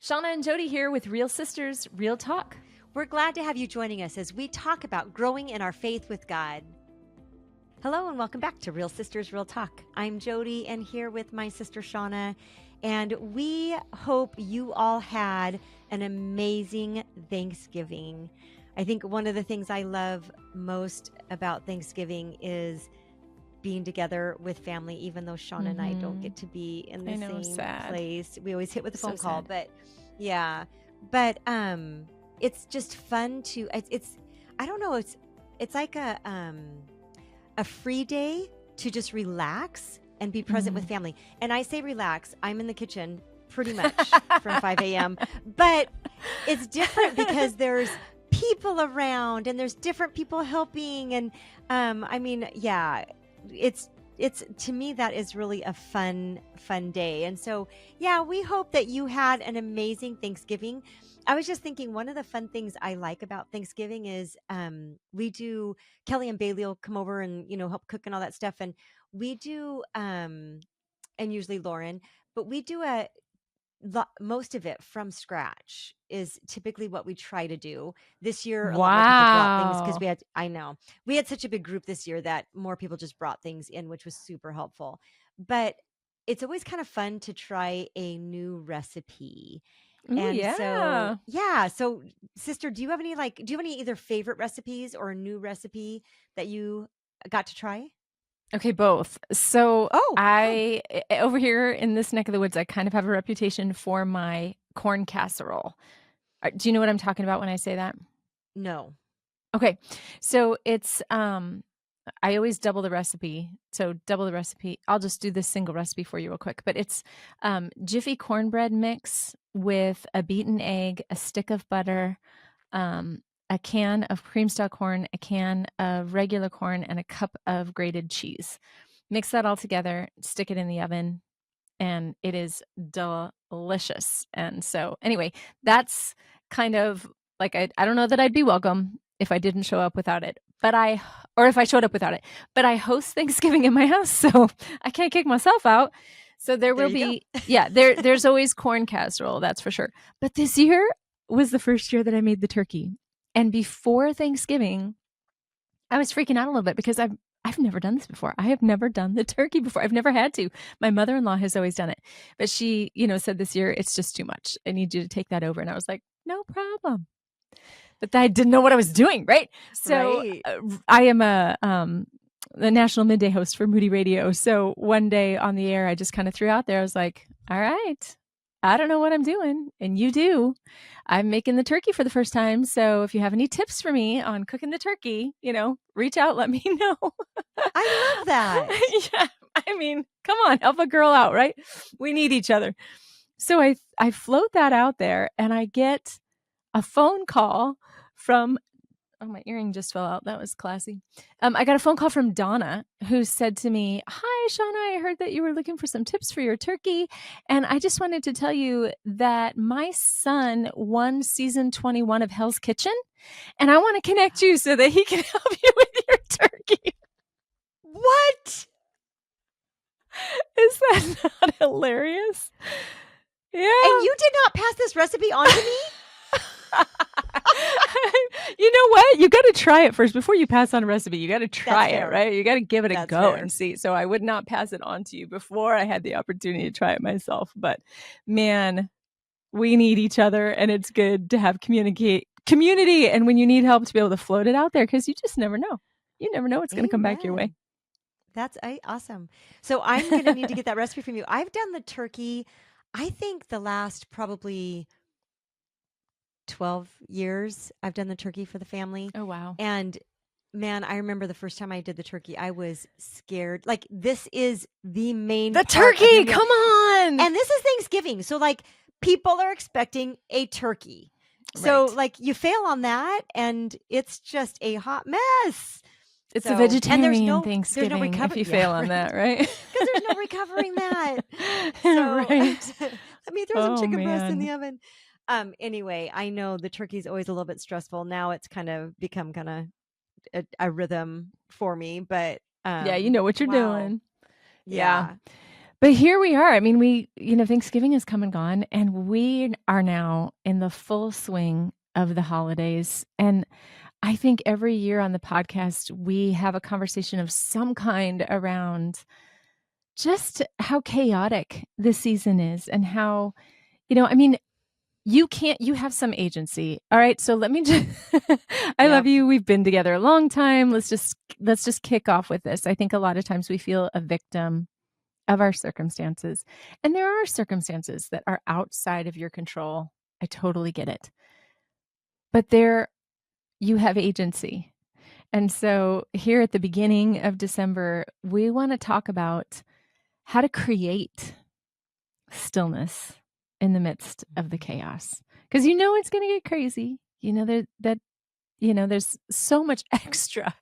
Shawna and Jody here with Real Sisters, Real Talk. We're glad to have you joining us as we talk about growing in our faith with God. Hello and welcome back to Real Sisters, Real Talk. I'm Jody and here with my sister Shawna, and we hope you all had an amazing Thanksgiving. I think one of the things I love most about Thanksgiving is being together with family, even though Shawna and I don't get to be in the same place. We always hit with a phone call, but yeah. But it's just fun to it's I don't know, it's like a free day to just relax and be present with family. And I say relax, I'm in the kitchen pretty much from 5 a.m. But it's different because there's people around and there's different people helping. And I mean, yeah, it's to me that is really a fun day. And so yeah, we hope that you had an amazing Thanksgiving. I was just thinking one of the fun things I like about Thanksgiving is we do, Kelly and Bailey will come over and help cook and all that stuff, and we do and usually Lauren, but we do most of it from scratch is typically what we try to do. This year, a lot more people brought things because we had such a big group this year that more people just brought things in, which was super helpful. But it's always kind of fun to try a new recipe. Ooh, And yeah. So sister, do you have any either favorite recipes or a new recipe that you got to try? Okay, both. So I over here in this neck of the woods, I kind of have a reputation for my corn casserole. Do you know what I'm talking about when I say that? No. Okay. So it's I always double the recipe. So double the recipe. I'll just do this single recipe for you real quick. But it's Jiffy cornbread mix with a beaten egg, a stick of butter, a can of cream style corn, a can of regular corn, and a cup of grated cheese. Mix that all together, stick it in the oven, and it is delicious. And so anyway, that's kind of like, I don't know that I'd be welcome if I didn't show up without it, or if I showed up without it, but I host Thanksgiving in my house, so I can't kick myself out. So there will be, there's always corn casserole, that's for sure. But this year was the first year that I made the turkey. And before Thanksgiving, I was freaking out a little bit because I've never done this before. I have never done the turkey before. I've never had to. My mother-in-law has always done it. But she, said this year, it's just too much. I need you to take that over. And I was like, no problem. But I didn't know what I was doing, right? So I am the national midday host for Moody Radio. So one day on the air, I just kind of threw out there, I was like, all right, I don't know what I'm doing, and you do. I'm making the turkey for the first time. So if you have any tips for me on cooking the turkey, reach out, let me know. I love that. Yeah. I mean, come on, help a girl out, right? We need each other. So I float that out there, and I get a phone call from, my earring just fell out. That was classy. I got a phone call from Donna, who said to me, hi, Shawna, I heard that you were looking for some tips for your turkey. And I just wanted to tell you that my son won season 21 of Hell's Kitchen. And I want to connect you so that he can help you with your turkey. What? Is that not hilarious? Yeah. And you did not pass this recipe on to me? You know what? You got to try it first before you pass on a recipe. You got to try it, right? You got to give it a go and see. So I would not pass it on to you before I had the opportunity to try it myself. But man, we need each other, and it's good to have community. And when you need help, to be able to float it out there, because you just never know. You never know what's going to come back your way. That's awesome. So I'm going to need to get that recipe from you. I've done the turkey, I think the last probably 12 years I've done the turkey for the family. Oh, wow. And man, I remember the first time I did the turkey, I was scared. Like, this is the main turkey. Come on. And this is Thanksgiving. So like, people are expecting a turkey. So like, you fail on that and it's just a hot mess. It's a vegetarian There's Thanksgiving no if you fail on that, right? Because there's no recovering that. So, right. Let me throw some chicken breast in the oven. Anyway, I know the turkey's always a little bit stressful. Now it's kind of become a rhythm for me, but yeah, you know what you're doing. Yeah. But here we are. I mean, Thanksgiving has come and gone, and we are now in the full swing of the holidays. And I think every year on the podcast, we have a conversation of some kind around just how chaotic this season is and how, I mean, you have some agency. All right. So let me just, I love Yep. you. We've been together a long time. Let's just kick off with this. I think a lot of times we feel a victim of our circumstances. And there are circumstances that are outside of your control. I totally get it. But there you have agency. And so here at the beginning of December, we want to talk about how to create stillness in the midst of the chaos. Because it's going to get crazy. There's so much extra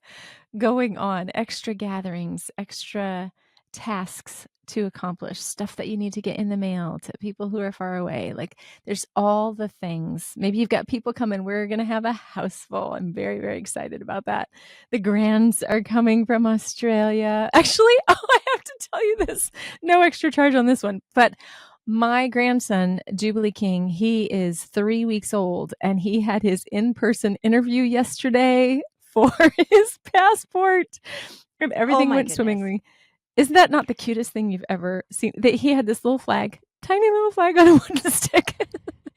going on, extra gatherings, extra tasks to accomplish, stuff that you need to get in the mail to people who are far away. Like there's all the things. Maybe you've got people coming. We're going to have a house full. I'm very, very excited about that. The grands are coming from Australia. Actually, I have to tell you this. No extra charge on this one, but my grandson, Jubilee King, he is 3 weeks old and he had his in-person interview yesterday for his passport and Oh everything my went goodness. swimmingly. Isn't that not the cutest thing you've ever seen? That he had this little flag, tiny little flag on a wooden stick.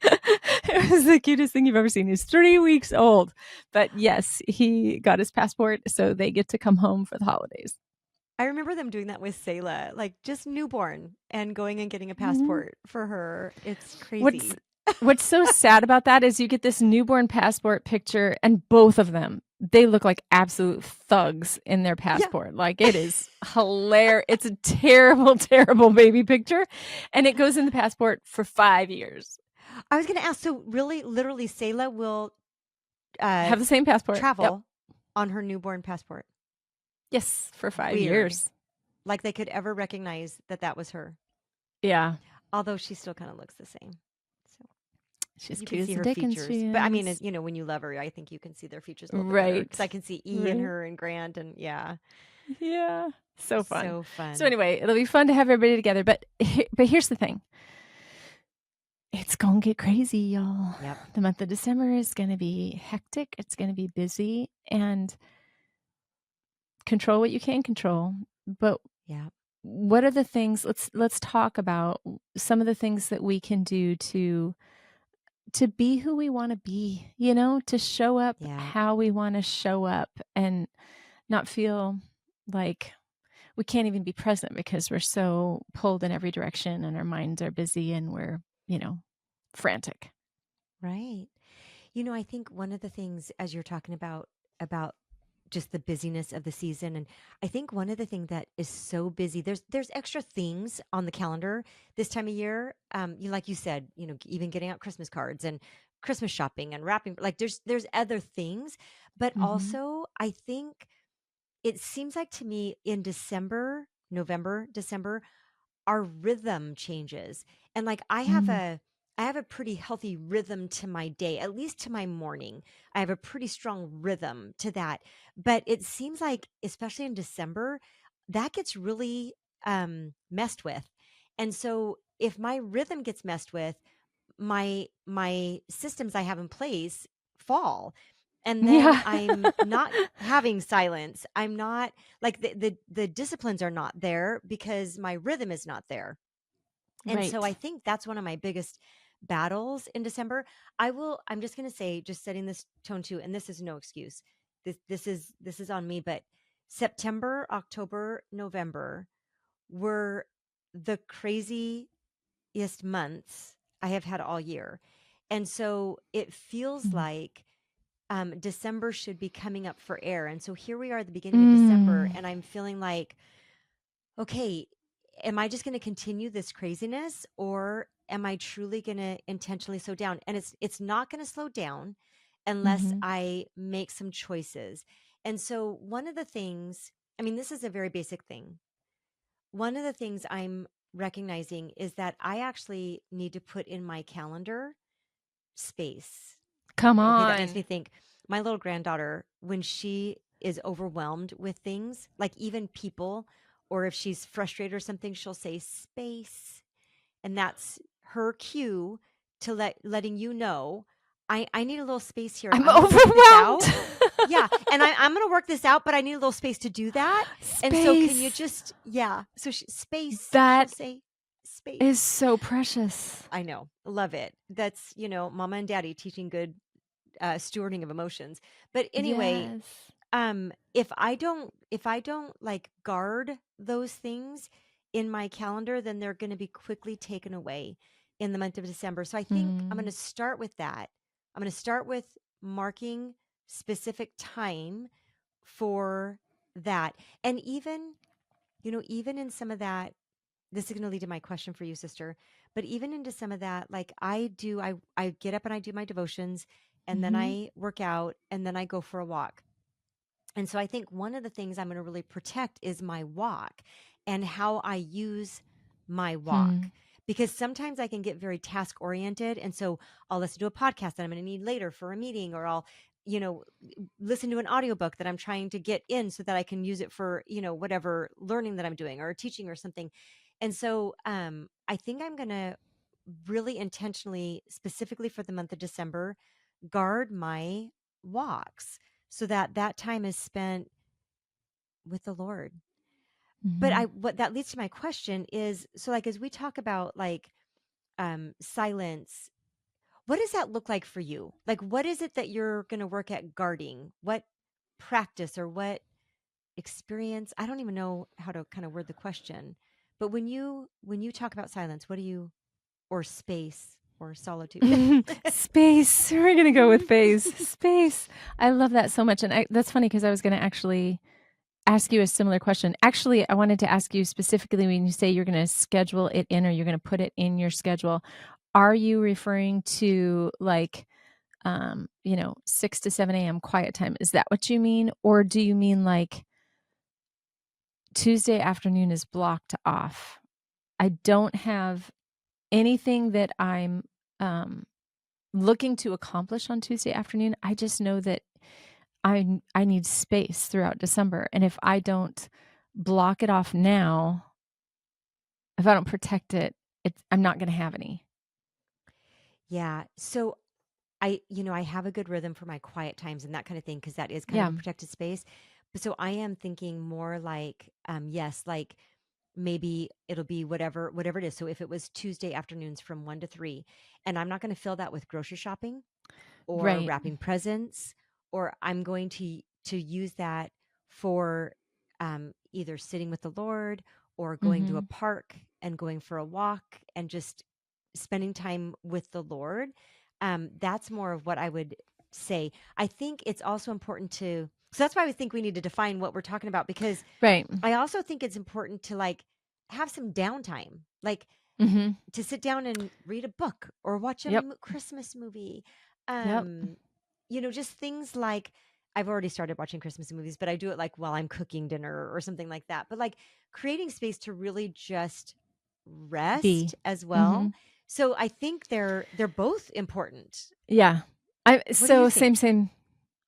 It was the cutest thing you've ever seen. He's 3 weeks old. But yes, he got his passport, so they get to come home for the holidays. I remember them doing that with Selah, like just newborn and going and getting a Mhm. passport for her. It's What's crazy. what's so sad about that is you get this newborn passport picture and both of them, they look like absolute thugs in their Yeah. passport. Like it is hilarious. It's a terrible, terrible baby picture. And it goes in the passport for 5 years. I was going to ask, so really, literally, Selah will uh, Have the same passport. Yep. travel on her newborn passport. Yes, for 5 Weird. years. Like they could ever recognize that that was her. Yeah. Although she still kind of looks the same. So She's you can cute as see the her Dickens, features. she But I mean, is. when you love her, I think you can see their features a little bit better because I Right. can see E in Right. her and Grant and yeah. Yeah. So fun. So So fun. anyway, it'll be fun to have everybody together, but here's the thing. It's gonna get crazy, y'all. Yep. The month of December is gonna be hectic. It's gonna be busy, and control what you can control. But Yeah. what are the things? Let's talk about some of the things that we can do to be who we want to be. To show up Yeah. how we want to show up, and not feel like we can't even be present because we're so pulled in every direction, and our minds are busy, and we're frantic. Right. I think one of the things as you're talking about just the busyness of the season, and I think one of the things that is so busy, there's extra things on the calendar this time of year. Like you said, even getting out Christmas cards and Christmas shopping and wrapping. Like there's other things, but Mhm. also I think it seems like to me in December, November, December, our rhythm changes. And like Mm. I have a pretty healthy rhythm to my day, at least to my morning. I have a pretty strong rhythm to that. But it seems like especially in December, that gets really messed with. And so if my rhythm gets messed with, my systems I have in place fall. And then Yeah. I'm not having silence. I'm not like the disciplines are not there because my rhythm is not there. And so Right. I think that's one of my biggest battles in December. I'm just going to say, just setting this tone too, and this is no excuse. This is on me, but September, October, November were the craziest months I have had all year. And so it feels Mm. like December should be coming up for air. And so here we are at the beginning of December, Mm. and I'm feeling like, okay, am I just going to continue this craziness or am I truly going to intentionally slow down? And it's not going to slow down unless Mhm. I make some choices. And so one of the things, I mean, this is a very basic thing. One of the things I'm recognizing is that I actually need to put in my calendar space. Come Okay, that makes me on. think my little granddaughter, when she is overwhelmed with things, like even people or if she's frustrated or something, she'll say space. And that's her cue to letting you know, I need a little space here. I'm I'm going to work this overwhelmed. out. Yeah. And I'm going to work this out, but I need a little space to do that. And so can you Space. just, yeah. So space, she'll That say space. is so precious. I know. Love it. That's, mama and daddy teaching good stewarding of emotions. But anyway, Yes. if I don't like guard those things in my calendar, then they're going to be quickly taken away in the month of December. So I think I'm going to Mm. start with that. I'm going to start with marking specific time for that. And even in some of that, this is going to lead to my question for you, sister. But even into some of that, like I get up and I do my devotions, and then Mhm. I work out, and then I go for a walk. And so I think one of the things I'm going to really protect is my walk and how I use my walk. Hmm. Because sometimes I can get very task oriented. And so I'll listen to a podcast that I'm going to need later for a meeting, or I'll, you know, listen to an audiobook that I'm trying to get in so that I can use it for, whatever learning that I'm doing or teaching or something. And so I think I'm going to really intentionally, specifically for the month of December, guard my walks so that that time is spent with the Lord. But Mhm. what that leads to my question is, so like as we talk about like silence, what does that look like for you? Like what is it that you're going to work at guarding? What practice or what experience? I don't even know how to kind of word the question. But when you talk about silence, what do you, or space or solitude? Space. We're gonna go with phase. Space. I love that so much, and that's funny because I was gonna actually ask you a similar question. Actually, I wanted to ask you specifically when you say you're gonna schedule it in or you're gonna put it in your schedule, are you referring to like, 6 to 7 AM quiet time? Is that what you mean? Or do you mean like Tuesday afternoon is blocked off? I don't have anything that I'm, um, looking to accomplish on Tuesday afternoon. I just know that I need space throughout December, and if I don't block it off now, if I don't protect it, I'm not gonna have any. Yeah. So I have a good rhythm for my quiet times and that kind of thing because that is kind of Yeah. a protected space. But so I am thinking more like, yes, like maybe it'll be whatever it is. So if it was Tuesday afternoons from 1 to 3, and I'm not going to fill that with grocery shopping or Right. wrapping presents, or I'm going to use that for either sitting with the Lord or going to a Mhm. park and going for a walk and just spending time with the Lord. That's more of what I would say. I think it's also important to, so that's why I think we need to define what we're talking about, because Right. I also think it's important to like have some downtime, like Mhm. to sit down and read a book or watch a Yep. Christmas movie. Yep. Um, just things like, I've already started watching Christmas movies, but I do it like while I'm cooking dinner or something like that. But like creating space to really just B. rest as well. Mhm. So I think they're both important. Yeah. I What do you so same, think? same.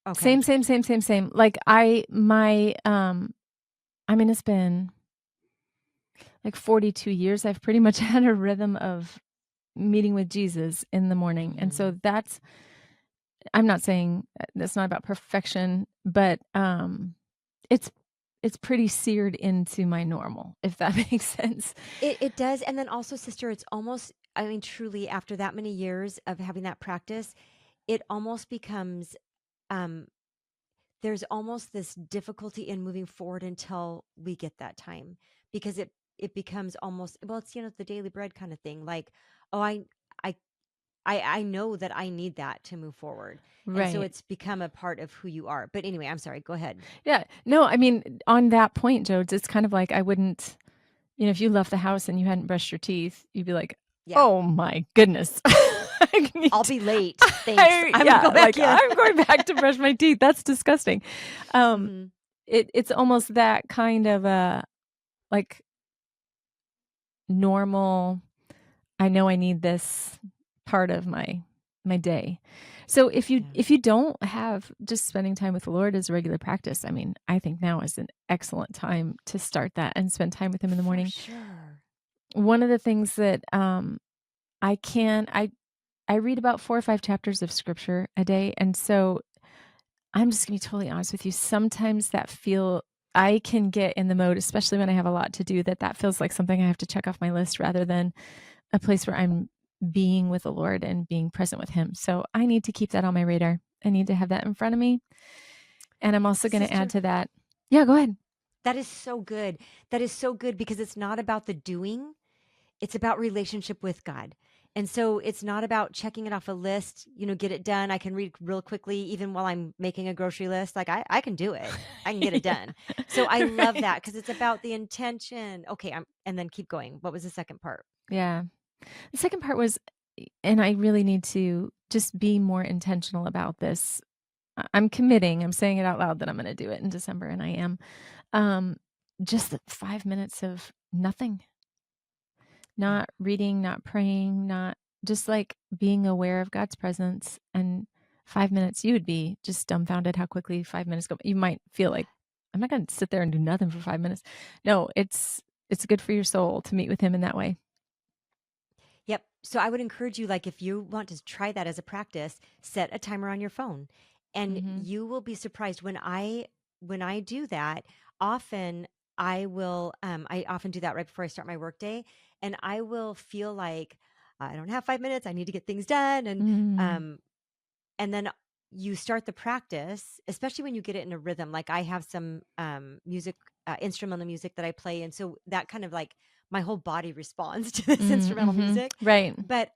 Okay. Same, same, same, same, same. Like I mean, it's been like 42 years. I've pretty much had a rhythm of meeting with Jesus in the morning. And Hmm. so I'm not saying that's not about perfection, but it's it's pretty seared into my normal, if that makes sense. It does. And then also, sister, it's almost, I mean, truly after that many years of having that practice, it almost becomes um there's almost this difficulty in moving forward until we get that time, because it becomes almost, well, it's the daily bread kind of thing, like, oh, I I know that I need that to move forward. And so Right. it's become a part of who you are. But anyway, I'm sorry, go ahead. Yeah. No, I mean, on that point, Jodes, it's kind of like I wouldn't, if you left the house and you hadn't brushed your teeth, you'd be like, Yeah. "Oh my goodness." I I'll need be late. Thanks. I'm gonna yeah, go back like in. I'm going back to brush my teeth. That's disgusting. Um, Hmm. it's almost that kind of a like normal, I know I need this part of my my day. So Yeah. if you don't have just spending time with the Lord as a regular practice, I mean, I think now is an excellent time to start that and spend time with him in the For morning. sure. One of the things that I can I read about 4 or 5 chapters of scripture a day, and so I'm just gonna be totally honest with you. Sometimes that feel I can get in the mode, especially when I have a lot to do, that feels like something I have to check off my list rather than a place where I'm being with the Lord and being present with him. So I need to keep that on my radar. I need to have that in front of me. And I'm also gonna add Sister, to that. Yeah, go ahead. that is so good. That is so good because it's not about the doing, it's about relationship with God. And so it's not about checking it off a list, get it done. I can read real quickly, even while I'm making a grocery list. Like I can do it. I can get it Yeah. done. So I love Right. that because it's about the intention. Okay, and then keep going. What was the second part? Yeah. The second part was and I really need to just be more intentional about this. I'm committing, I'm saying it out loud that I'm gonna do it in December, and I am. Um, just the 5 minutes of nothing, Yeah. not reading, not praying, not just, like, being aware of God's presence, and 5 minutes you would be just dumbfounded how quickly 5 minutes go. You might feel like, "I'm not gonna sit there and do nothing for 5 minutes." No, it's good for your soul to meet with him in that way. Yep. So I would encourage you, like, if you want to try that as a practice, set a timer on your phone, and Mhm. you will be surprised when I do that. Often I often do that right before I start my workday, and I will feel like I don't have 5 minutes. I need to get things done, Mm. um, and then you start the practice, especially when you get it in a rhythm. Like I have some music, instrumental music that I play, and so that kind of like my whole body responds to this Mm, instrumental mhm. music. Right. But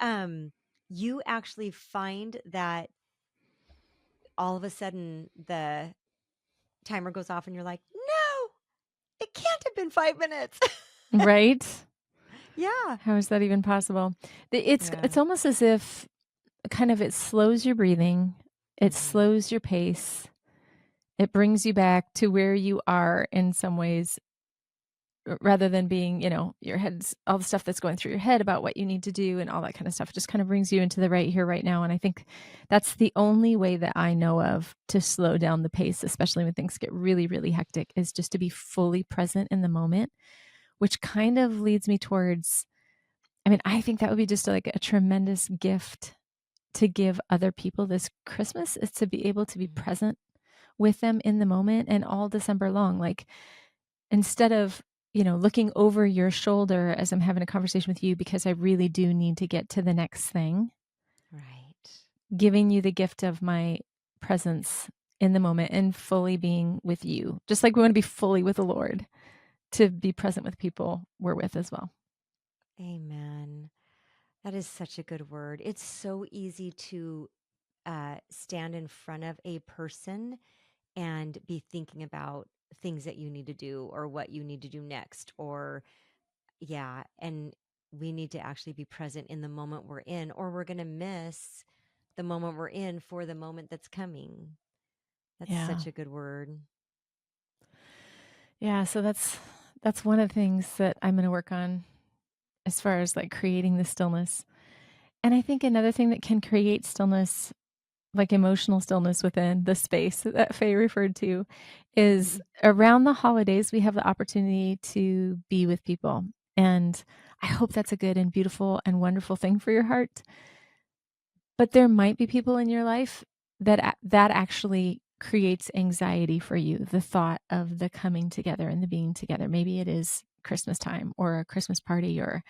you actually find that all of a sudden the timer goes off, and you're like, "No, it can't have been 5 minutes." Right? Yeah, How is that even possible? yeah. It's almost as if kind of it slows your breathing, it Hmm. slows your pace, it brings you back to where you are in some ways, rather than being, your head's all the stuff that's going through your head about what you need to do and all that kind of stuff. It just kind of brings you into the right here, right now. And I think that's the only way that I know of to slow down the pace, especially when things get really, really hectic, is just to be fully present in the moment, which kind of leads me towards, I mean, I think that would be just like a tremendous gift to give other people this Christmas, is to be able to be Hmm. present with them in the moment and all December long. Like, instead of, looking over your shoulder as I'm having a conversation with you because I really do need to get to the next thing, Right. giving you the gift of my presence in the moment and fully being with you. Just like we want to be fully with the Lord, to be present with people we're with as well. Amen. That is such a good word. It's so easy to stand in front of a person and be thinking about things that you need to do or what you need to do next. Or, yeah. And we need to actually be present in the moment we're in, or we're going to miss the moment we're in for the moment that's coming. That's Yeah. such a good word. Yeah, so that's one of the things that I'm going to work on as far as like creating the stillness. And I think another thing that can create stillness, like emotional stillness within the space that Faye referred to, is around the holidays, we have the opportunity to be with people. And I hope that's a good and beautiful and wonderful thing for your heart. But there might be people in your life that actually creates anxiety for you, the thought of the coming together and the being together. Maybe it is Christmas time or a Christmas party or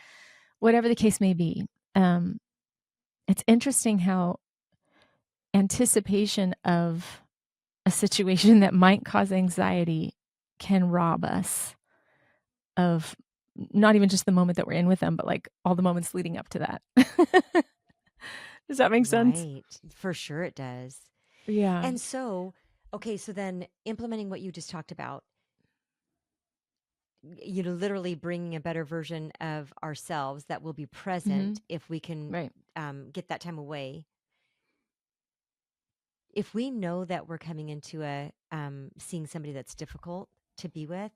whatever the case may be. Um, it's interesting how anticipation of a situation that might cause anxiety can rob us of not even just the moment that we're in with them, but like all the moments leading up to that. Does that make sense? Right. For sure it does. Yeah. And so, okay, so then implementing what you just talked about, literally bringing a better version of ourselves that will be Hmm. present if we can Right. get that time away. If we know that we're coming into a seeing somebody that's difficult to be with,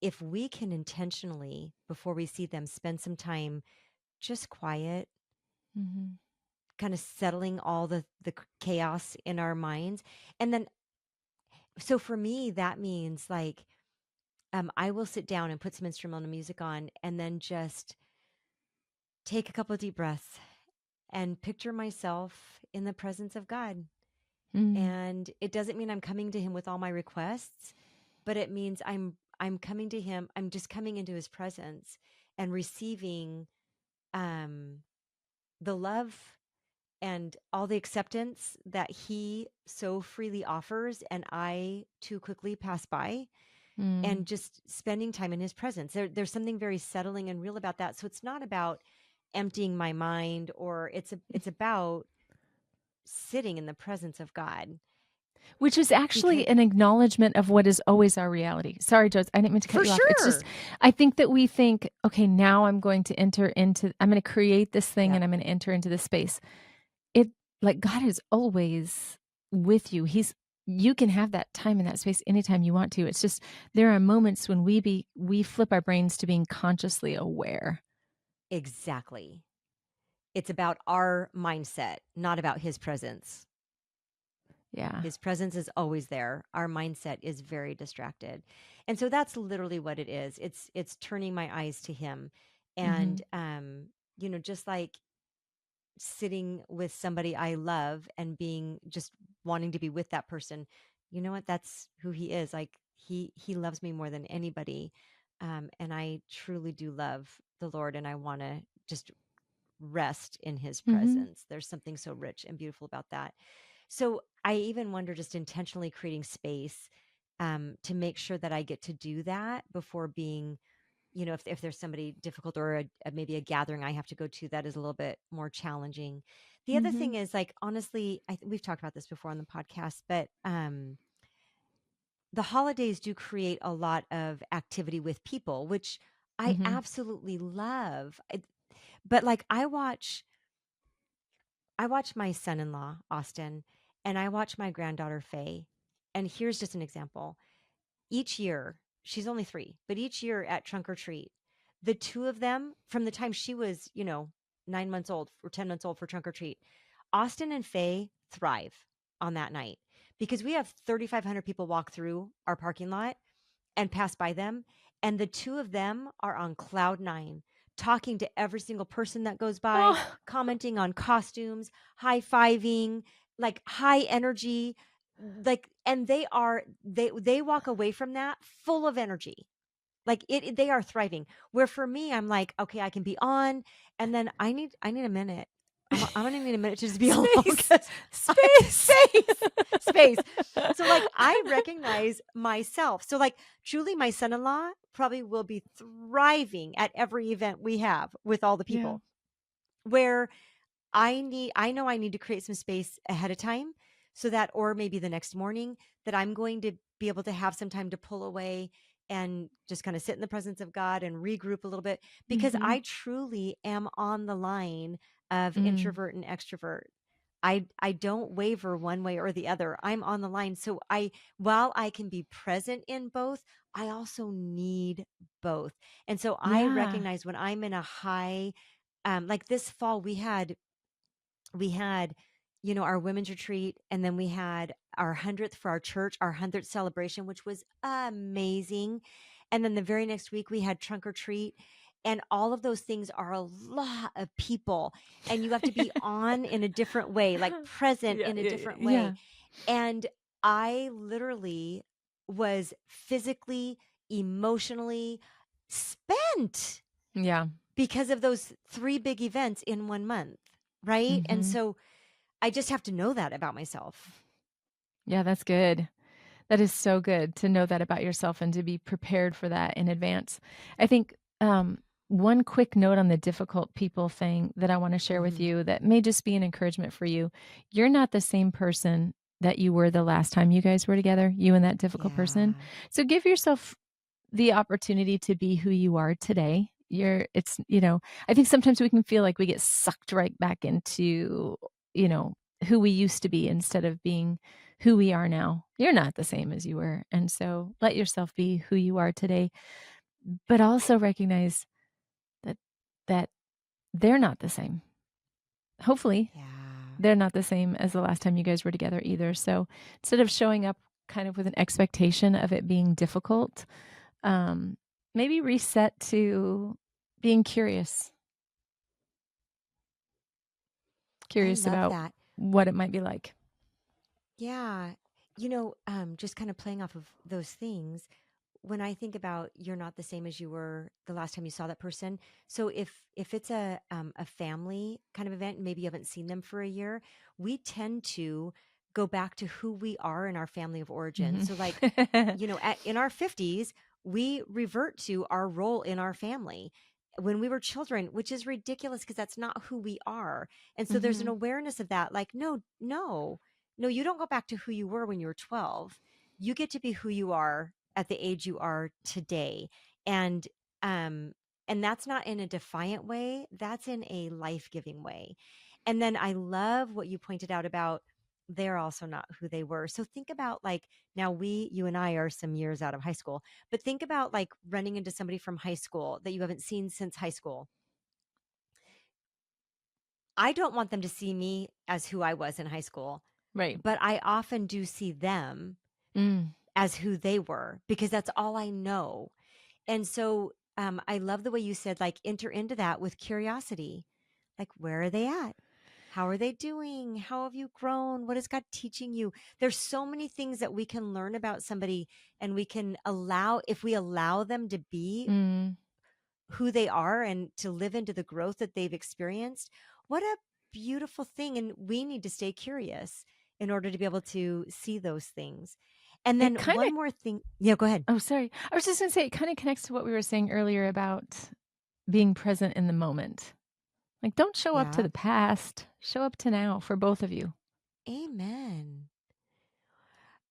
if we can intentionally, before we see them, spend some time just quiet, Hmm. kind of settling all the chaos in our minds. And then, so for me, that means like, I will sit down and put some instrumental music on and then just take a couple of deep breaths and picture myself in the presence of God. Mm, And it doesn't mean I'm coming to him with all my requests, but it means I'm coming to him, I'm just coming into his presence and receiving um the love and all the acceptance that he so freely offers and I too quickly pass by, mm. and just spending time in his presence. There's something very settling and real about that. So it's not about emptying my mind, or it's about sitting in the presence of God. Which is Because actually an acknowledgement of what is always our reality. Sorry, Joyce, I didn't mean to cut for you off. It's just, sure. I think that we think, okay, now I'm going to create this thing Yep. and I'm going to enter into this space. It, like, God is always with you. You can have that time in that space anytime you want to. It's just, there are moments when we flip our brains to being consciously aware. Exactly. It's about our mindset, not about his presence. Yeah. His presence is always there. Our mindset is very distracted. And so that's literally what it is. It's turning my eyes to him. Mm-hmm. And just like sitting with somebody I love and being just wanting to be with that person. You know what? That's who he is. Like he loves me more than anybody. And I truly do love the Lord, and I want to just rest in his Mm-hmm. presence. There's something so rich and beautiful about that. So I even wonder, just intentionally creating space to make sure that I get to do that before being, if there's somebody difficult, or maybe a gathering I have to go to that is a little bit more challenging. The other Mm-hmm. thing is, like, honestly, we've talked about this before on the podcast, but the holidays do create a lot of activity with people, which I Mm-hmm. absolutely love. But like, I watch my son-in-law, Austin, and I watch my granddaughter, Faye. And here's just an example. Each year, she's only 3, but each year at trunk or treat, the two of them, from the time she was, 9 months old or 10 months old for trunk or treat, Austin and Faye thrive on that night because we have 3,500 people walk through our parking lot and pass by them. And the two of them are on cloud nine, talking to every single person that goes by, Oh, commenting on costumes, high fiving, like high energy. Like, and they walk away from that full of energy. Like they are thriving. Where for me, I'm like, okay, I can be on, and then I need a minute. I'm gonna need a minute to just be alone space, because space. space. So like I recognize myself. So like truly, my son-in-law probably will be thriving at every event we have with all the Yeah. people. Where I know I need to create some space ahead of time, so that, or maybe the next morning, that I'm going to be able to have some time to pull away and just kind of sit in the presence of God and regroup a little bit, because Mm-hmm. I truly am on the line of Mm. introvert and extrovert. I don't waver one way or the other. I'm on the line. So while I can be present in both, I also need both. And so I Yeah. recognize when I'm in a high, like this fall, we had our women's retreat, and then we had our 100th for our church, our 100th celebration, which was amazing. And then the very next week we had trunk or treat, and all of those things are a lot of people, and you have to be on in a different way, like present Yeah, in a yeah, yeah, different way. yeah. And I literally was physically, emotionally spent Yeah. because of those 3 big events in 1 month, right? And Mhm. so I just have to know that about myself. Yeah, that's good. That is so good to know that about yourself and to be prepared for that in advance. I think, one quick note on the difficult people thing that I wanna share with Mhm. you that may just be an encouragement for you. You're not the same person that you were the last time you guys were together, you and that difficult person. Yeah. So give yourself the opportunity to be who you are today. I think sometimes we can feel like we get sucked right back into, you know, who we used to be instead of being who we are now. You're not the same as you were. And so let yourself be who you are today, but also recognize that that they're not the same. Hopefully. Yeah. they're not the same as the last time you guys were together either. So instead of showing up kind of with an expectation of it being difficult, um, maybe reset to being I curious love about that. what it might be like. Yeah. Just kind of playing off of those things, when I think about you're not the same as you were the last time you saw that person. So if it's a family kind of event, maybe you haven't seen them for a year, we tend to go back to who we are in our family of origin. Mhm. So like, in our 50s, we revert to our role in our family when we were children, which is ridiculous because that's not who we are. And so there's an Mhm. awareness of that. Like, no, no, no, you don't go back to who you were when you were 12. You get to be who you are at the age you are today. And um and that's not in a defiant way, that's in a life-giving way. And then I love what you pointed out about they're also not who they were. So think about, like, now you and I are some years out of high school, but think about like running into somebody from high school that you haven't seen since high school. I don't want them to see me as who I was in high school, Right. but I often do see them Mm. as who they were because that's all I know. And so I love the way you said, like, enter into that with curiosity. Like, where are they at? How are they doing? How have you grown? What is God teaching you? There's so many things that we can learn about somebody, and we can allow, if we allow them to be Mm. who they are and to live into the growth that they've experienced. What a beautiful thing. And we need to stay curious in order to be able to see those things. And It then kind one of more thing. Yeah, go ahead. Oh, sorry. I was just going to say it kind of connects to what we were saying earlier about being present in the moment. Like, don't show up to Yeah. the past, show up to now for both of you. Amen.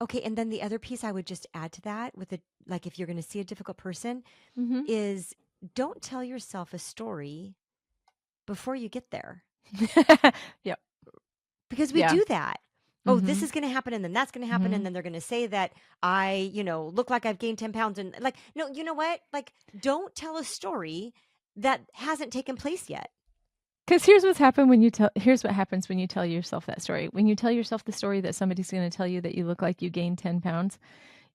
Okay, and then the other piece I would just add to that, with like, if you're going to see a difficult person, Mhm. is don't tell yourself a story before you get there, Yep. because we Yeah. do that. Oh, this Mhm. is going to happen, and then that's going to happen, and Mhm. then they're going to say that I, look like I've gained 10 pounds, and like, no, you know what? Like, don't tell a story that hasn't taken place yet. Because here's what happens when you tell yourself that story. When you tell yourself the story that somebody's going to tell you that you look like you gained 10 pounds,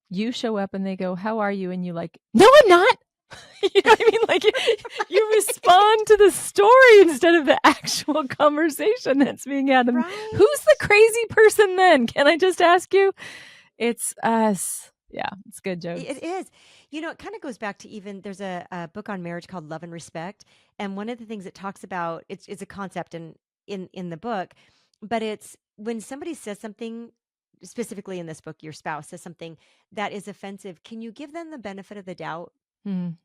you show up and they go, "How are you?" And you like, "No, I'm not." You know what I mean? Like, you respond to the story instead of the actual conversation that's being had. And who's the Right? crazy person then? Can I just ask you? It's us. Yeah, it's good, Jode. It is. It kind of goes back to, even there's a book on marriage called Love and Respect. And one of the things it talks about, it's a concept in the book, but it's when somebody says something, specifically in this book, your spouse says something that is offensive, can you give them the benefit of the doubt Mm,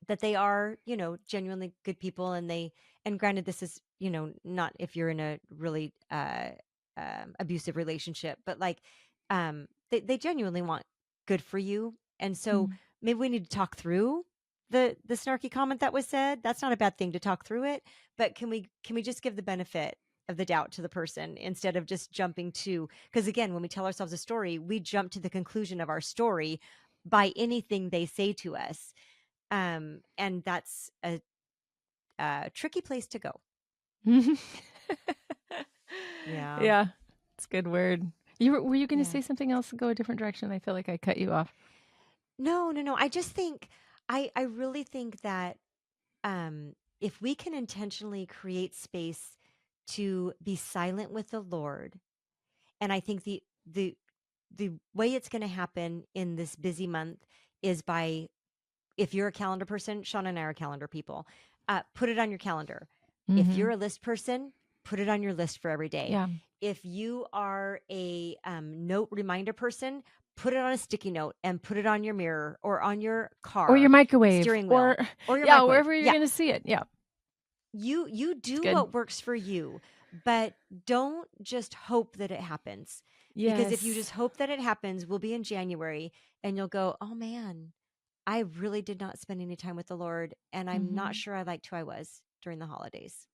that they are, genuinely good people, and granted, this is, not if you're in a really abusive relationship, but like, they genuinely want good for you. And so mm. maybe we need to talk through the snarky comment that was said. That's not a bad thing to talk through it, but can we just give the benefit of the doubt to the person instead of just jumping to, because again, when we tell ourselves a story, we jump to the conclusion of our story by anything they say to us, and that's a tricky place to go. Yeah. Yeah, it's a good word. Were you going to Yeah. say something else and go a different direction? I feel like I cut you off. No, no, no. I just think, I really think that, if we can intentionally create space to be silent with the Lord, and I think the way it's going to happen in this busy month is by, if you're a calendar person, Sean and I are calendar people. Put it on your calendar. If you're Mhm. a list person, put it on your list for every day. Yeah. If you are a note reminder person, put it on a sticky note and put it on your mirror or on your Or your car microwave steering or wheel or your yeah, microwave. wherever you're Yeah, going to see it. Yeah, you it's do good. what works for you, but don't just hope that it happens. Because if you Yes. just hope that it happens, we'll be in January and you'll go, "Oh man, I really did not spend any time with the Lord, and I'm not Mhm. sure I liked who I was during the holidays."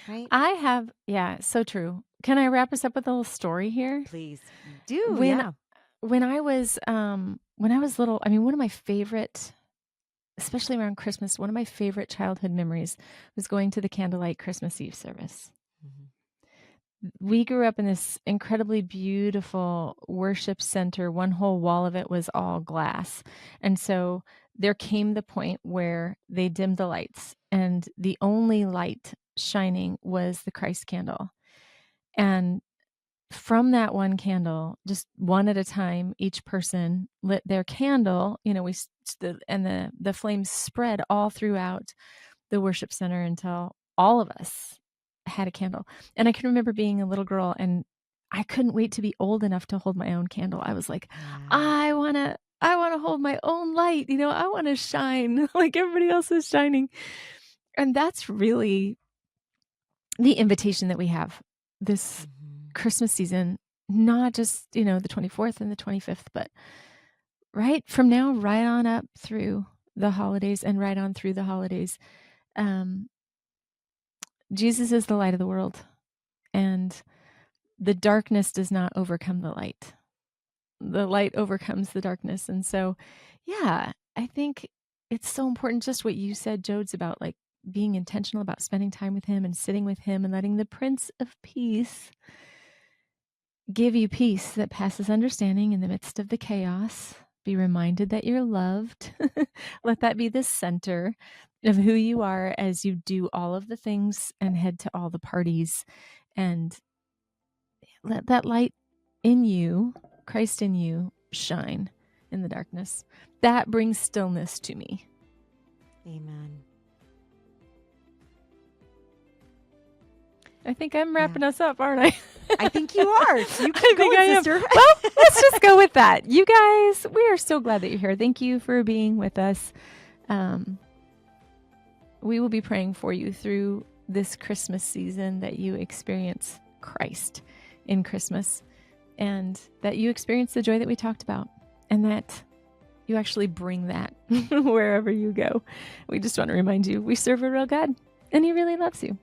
Right? Yeah, so true. Can I wrap us up with a little story here? Please do. When Yeah. when I was little, I mean, one of my favorite, especially around Christmas, one of my favorite childhood memories was going to the candlelight Christmas Eve service. Mhm. we grew up in this incredibly beautiful worship center. One whole wall of it was all glass. And so there came the point where they dimmed the lights, and the only light shining was the Christ candle. And from that one candle, just one at a time, each person lit their candle. The flames spread all throughout the worship center until all of us had a candle. And I can remember being a little girl, and I couldn't wait to be old enough to hold my own candle. I was like, Yeah. I want to hold my own light. I want to shine like everybody else is shining. And that's really the invitation that we have this Mhm. Christmas season, not just, the 24th and the 25th, but right from now, right on up through the holidays and right on through the holidays. Jesus is the light of the world, and the darkness does not overcome the light. The light overcomes the darkness. And so, yeah, I think it's so important, just what you said, Jodes, about like being intentional about spending time with him and sitting with him and letting the Prince of Peace give you peace that passes understanding in the midst of the chaos. Be reminded that you're loved. Let that be the center of who you are as you do all of the things and head to all the parties. And let that light in you, Christ in you, shine in the darkness. That brings stillness to me. Amen. I think I'm Yeah. wrapping us up, aren't I? I think you are. You I keep think going, I am. sister. Well, let's just go with that. You guys, we are so glad that you're here. Thank you for being with us. We will be praying for you through this Christmas season, that you experience Christ in Christmas, and that you experience the joy that we talked about, and that you actually bring that wherever you go. We just want to remind you, we serve a real God, and he really loves you.